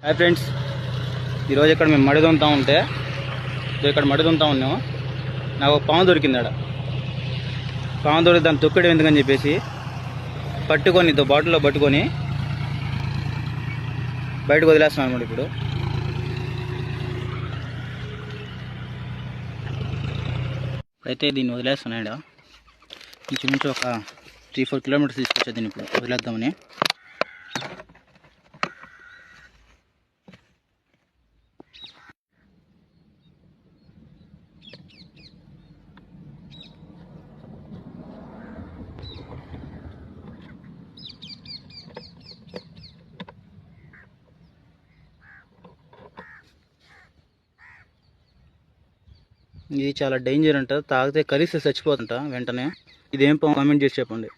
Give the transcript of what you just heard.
Hi friends, ఈరోజు ఇక్కడ మేము మడి దున్నుతా ఉంటే ఇక్కడ మడి దున్నుతా ఉన్నాము. నాకు ఒక పాము దొరికింది. పాము దొరికి దాన్ని తొక్కడం ఎందుకని చెప్పేసి పట్టుకొని బాటిల్లో పట్టుకొని బయటకు వదిలేస్తున్నాను అనమాట. ఇప్పుడు అయితే దీన్ని వదిలేస్తున్నాడు. ఇంచుమించు ఒక 3-4 కిలోమీటర్స్ తీసుకొచ్చా దీన్ని ఇప్పుడు వదిలేద్దామని. ఇది చాలా డేంజర్ అంట, తాగితే కలిస్తే చచ్చిపోతుంట వెంటనే. ఇదేం కామెంట్ చేసి చెప్పండి.